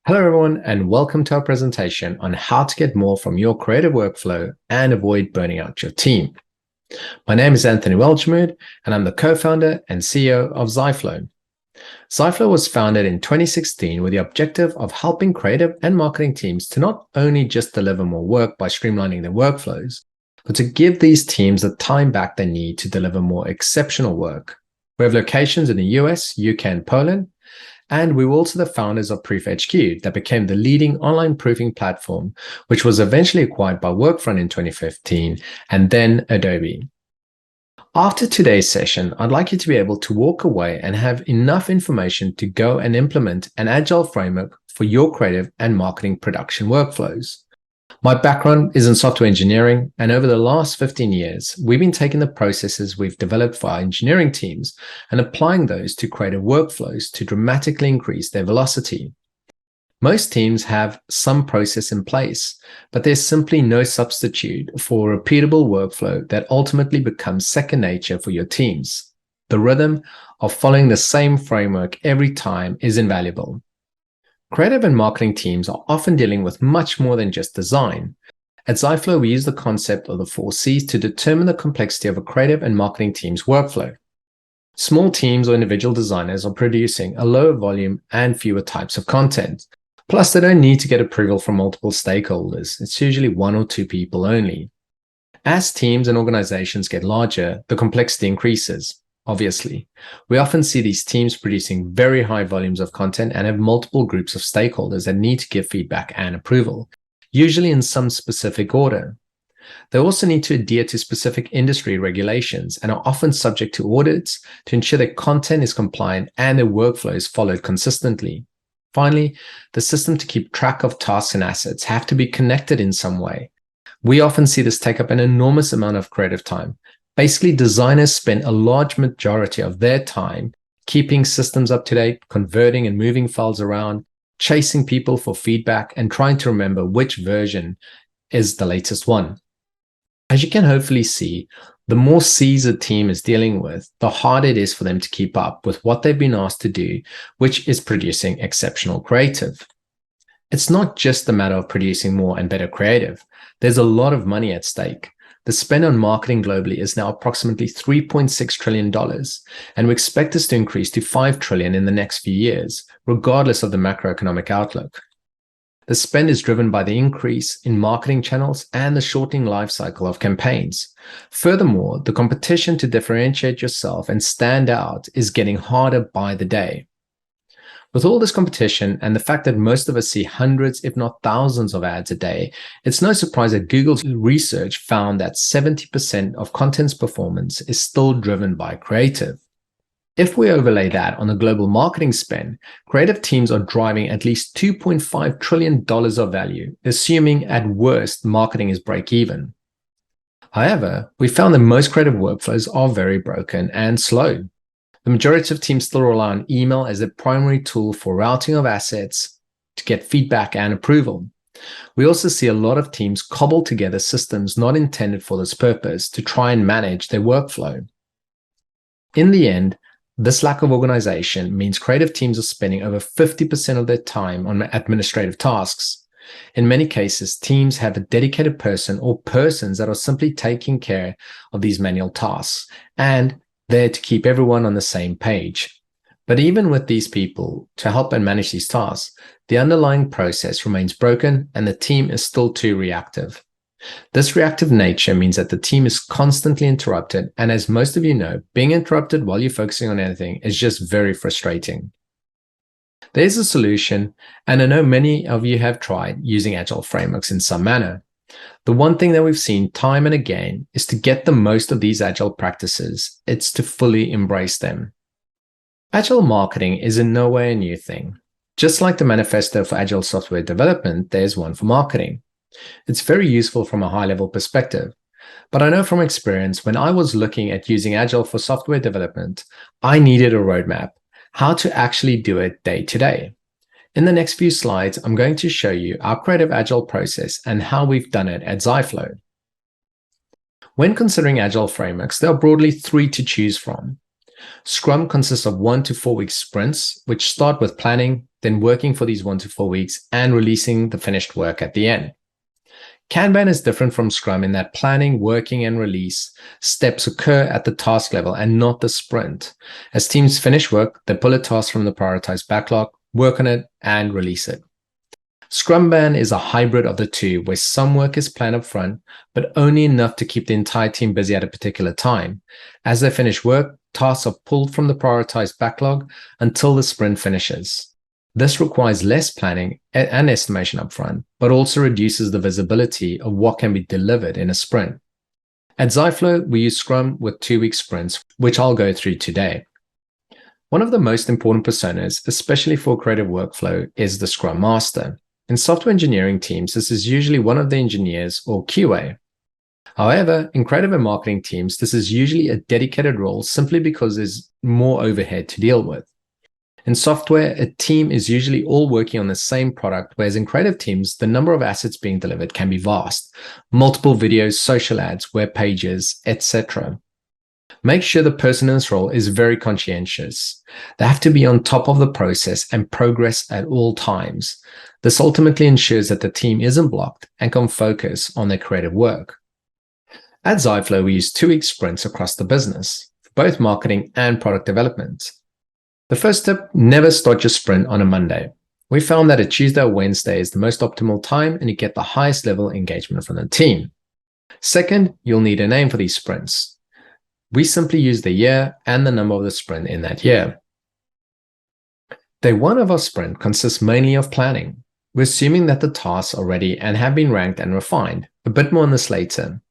Hello, everyone, and welcome to our presentation on how to get more from your creative workflow and avoid burning out your team. My name is Anthony Welgemoed, and I'm the co-founder and CEO of Ziflow. Ziflow was founded in 2016 with the objective of helping creative and marketing teams to not only just deliver more work by streamlining their workflows, but to give these teams the time back they need to deliver more exceptional work. We have locations in the US, UK, and Poland, and we were also the founders of Proof HQ that became the leading online proofing platform, which was eventually acquired by Workfront in 2015 and then Adobe. After today's session, I'd like you to be able to walk away and have enough information to go and implement an agile framework for your creative and marketing production workflows. My background is in software engineering, and over the last 15 years, we've been taking the processes we've developed for our engineering teams and applying those to creative workflows to dramatically increase their velocity. Most teams have some process in place, but there's simply no substitute for a repeatable workflow that ultimately becomes second nature for your teams. The rhythm of following the same framework every time is invaluable. Creative and marketing teams are often dealing with much more than just design. At Ziflow, we use the concept of the 4Cs to determine the complexity of a creative and marketing team's workflow. Small teams or individual designers are producing a lower volume and fewer types of content. Plus, they don't need to get approval from multiple stakeholders. It's usually one or two people only. As teams and organizations get larger, the complexity increases. Obviously, we often see these teams producing very high volumes of content and have multiple groups of stakeholders that need to give feedback and approval, usually in some specific order. They also need to adhere to specific industry regulations and are often subject to audits to ensure their content is compliant and their workflow is followed consistently. Finally, the system to keep track of tasks and assets have to be connected in some way. We often see this take up an enormous amount of creative time. Basically, designers spend a large majority of their time keeping systems up to date, converting and moving files around, chasing people for feedback, and trying to remember which version is the latest one. As you can hopefully see, the more C's a team is dealing with, the harder it is for them to keep up with what they've been asked to do, which is producing exceptional creative. It's not just a matter of producing more and better creative. There's a lot of money at stake. The spend on marketing globally is now approximately $3.6 trillion, and we expect this to increase to $5 trillion in the next few years, regardless of the macroeconomic outlook. The spend is driven by the increase in marketing channels and the shortening life cycle of campaigns. Furthermore, the competition to differentiate yourself and stand out is getting harder by the day. With all this competition and the fact that most of us see hundreds, if not thousands of ads a day, it's no surprise that Google's research found that 70% of content's performance is still driven by creative. If we overlay that on the global marketing spend, creative teams are driving at least $2.5 trillion of value, assuming at worst marketing is break even. However, we found that most creative workflows are very broken and slow. The majority of teams still rely on email as their primary tool for routing of assets to get feedback and approval. We also see a lot of teams cobble together systems not intended for this purpose to try and manage their workflow. In the end, this lack of organization means creative teams are spending over 50% of their time on administrative tasks. In many cases, teams have a dedicated person or persons that are simply taking care of these manual tasks and there to keep everyone on the same page. But even with these people to help and manage these tasks, the underlying process remains broken and the team is still too reactive. This reactive nature means that the team is constantly interrupted, and as most of you know, being interrupted while you're focusing on anything is just very frustrating. There's a solution, and I know many of you have tried using agile frameworks in some manner. The one thing that we've seen time and again is to get the most of these agile practices, it's to fully embrace them. Agile marketing is in no way a new thing. Just like the manifesto for agile software development, there's one for marketing. It's very useful from a high-level perspective. But I know from experience, when I was looking at using agile for software development, I needed a roadmap, how to actually do it day to day. In the next few slides, I'm going to show you our creative agile process and how we've done it at Ziflow. When considering agile frameworks, there are broadly three to choose from. Scrum consists of 1 to 4 week sprints, which start with planning, then working for these 1 to 4 weeks and releasing the finished work at the end. Kanban is different from Scrum in that planning, working, and release steps occur at the task level and not the sprint. As teams finish work, they pull a task from the prioritized backlog, work on it, and release it. Scrumban is a hybrid of the two, where some work is planned up front, but only enough to keep the entire team busy at a particular time. As they finish work, tasks are pulled from the prioritized backlog until the sprint finishes. This requires less planning and estimation upfront, but also reduces the visibility of what can be delivered in a sprint. At Ziflow, we use Scrum with 2-week sprints, which I'll go through today. One of the most important personas, especially for creative workflow, is the Scrum Master. In software engineering teams, this is usually one of the engineers or QA. However, in creative and marketing teams, this is usually a dedicated role simply because there's more overhead to deal with. In software, a team is usually all working on the same product, whereas in creative teams, the number of assets being delivered can be vast. Multiple videos, social ads, web pages, etc. Make sure the person in this role is very conscientious. They have to be on top of the process and progress at all times. This ultimately ensures that the team isn't blocked and can focus on their creative work. At Ziflow, we use 2-week sprints across the business, for both marketing and product development. The first tip, never start your sprint on a Monday. We found that a Tuesday or Wednesday is the most optimal time and you get the highest level engagement from the team. Second, you'll need a name for these sprints. We simply use the year and the number of the sprint in that year. Day 1 of our sprint consists mainly of planning. We're assuming that the tasks are ready and have been ranked and refined. A bit more on this later.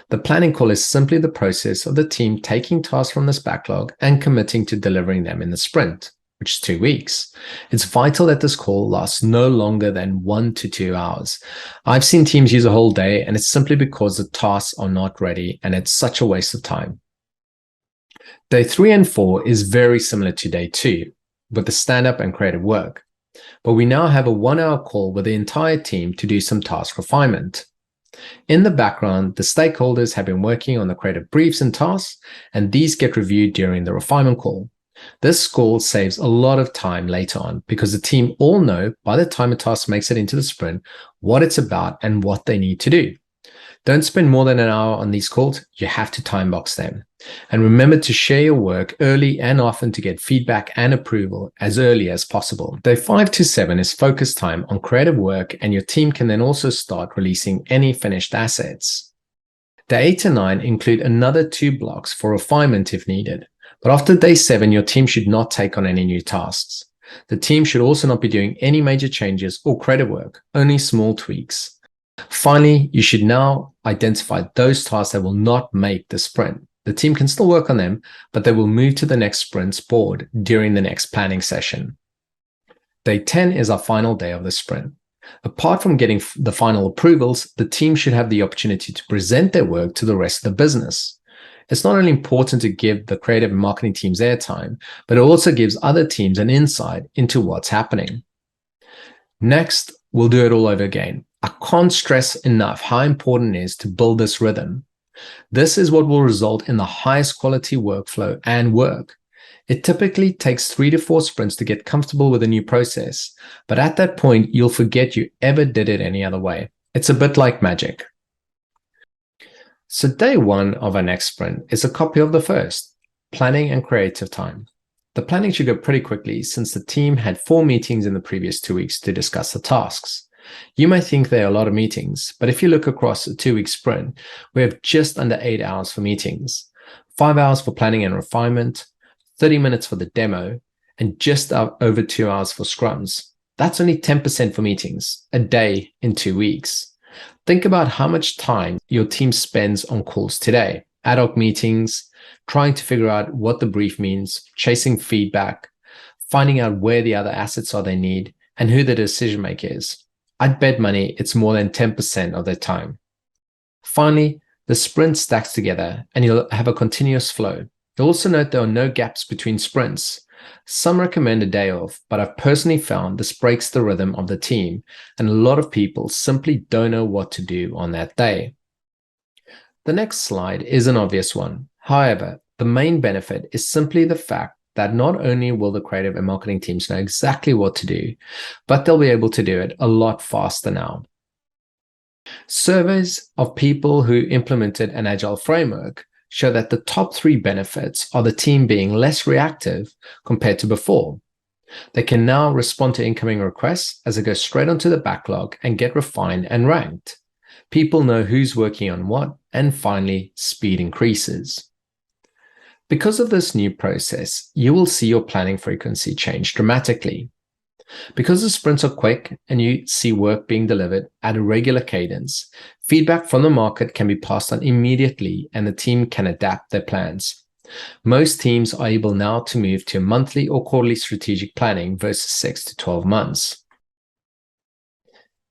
The planning call is simply the process of the team taking tasks from this backlog and committing to delivering them in the sprint, which is 2 weeks. It's vital that this call lasts no longer than 1 to 2 hours. I've seen teams use a whole day, and it's simply because the tasks are not ready, and it's such a waste of time. Day 3 and 4 is very similar to day 2, with the stand-up and creative work. But we now have a 1-hour call with the entire team to do some task refinement. In the background, the stakeholders have been working on the creative briefs and tasks, and these get reviewed during the refinement call. This call saves a lot of time later on because the team all know by the time a task makes it into the sprint what it's about and what they need to do. Don't spend more than an hour on these calls. You have to time box them. And remember to share your work early and often to get feedback and approval as early as possible. Day 5 to 7 is focus time on creative work, and your team can then also start releasing any finished assets. Day 8 to 9 include another 2 blocks for refinement if needed. But after day 7, your team should not take on any new tasks. The team should also not be doing any major changes or creative work, only small tweaks. Finally, you should now identify those tasks that will not make the sprint. The team can still work on them, but they will move to the next sprint's board during the next planning session. Day 10 is our final day of the sprint. Apart from getting the final approvals, the team should have the opportunity to present their work to the rest of the business. It's not only important to give the creative and marketing teams airtime, but it also gives other teams an insight into what's happening. Next, we'll do it all over again. I can't stress enough how important it is to build this rhythm. This is what will result in the highest quality workflow and work. It typically takes 3 to 4 sprints to get comfortable with a new process, but at that point, you'll forget you ever did it any other way. It's a bit like magic. So day 1 of our next sprint is a copy of the first, planning and creative time. The planning should go pretty quickly since the team had 4 meetings in the previous 2 weeks to discuss the tasks. You may think there are a lot of meetings, but if you look across a 2-week sprint, we have just under 8 hours for meetings, 5 hours for planning and refinement, 30 minutes for the demo, and just over 2 hours for scrums. That's only 10% for meetings, a day in 2 weeks. Think about how much time your team spends on calls today, ad hoc meetings, trying to figure out what the brief means, chasing feedback, finding out where the other assets are they need, and who the decision maker is. I'd bet money it's more than 10% of their time. Finally, the sprint stacks together and you'll have a continuous flow. You'll also note there are no gaps between sprints. Some recommend a day off, but I've personally found this breaks the rhythm of the team, and a lot of people simply don't know what to do on that day. The next slide is an obvious one. However, The main benefit is simply the fact that not only will the creative and marketing teams know exactly what to do, but they'll be able to do it a lot faster now. Surveys of people who implemented an agile framework show that the top 3 benefits are the team being less reactive compared to before. They can now respond to incoming requests as they go straight onto the backlog and get refined and ranked. People know who's working on what, and finally, speed increases. Because of this new process, you will see your planning frequency change dramatically. Because the sprints are quick and you see work being delivered at a regular cadence, feedback from the market can be passed on immediately and the team can adapt their plans. Most teams are able now to move to monthly or quarterly strategic planning versus 6 to 12 months.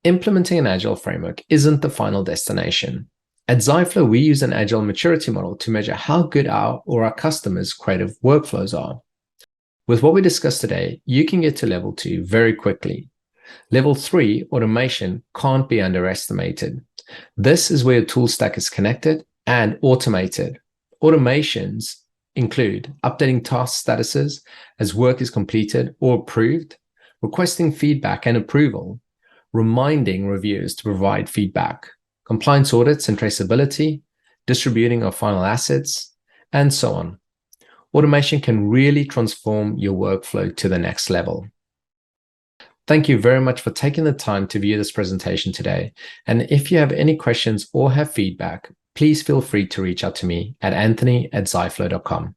Implementing an agile framework isn't the final destination. At Ziflow, we use an agile maturity model to measure how good our customers' creative workflows are. With what we discussed today, you can get to level 2 very quickly. Level 3, automation, can't be underestimated. This is where your tool stack is connected and automated. Automations include updating task statuses as work is completed or approved, requesting feedback and approval, reminding reviewers to provide feedback, compliance audits and traceability, distributing of final assets, and so on. Automation can really transform your workflow to the next level. Thank you very much for taking the time to view this presentation today. And if you have any questions or have feedback, please feel free to reach out to me at anthony@ziflow.com.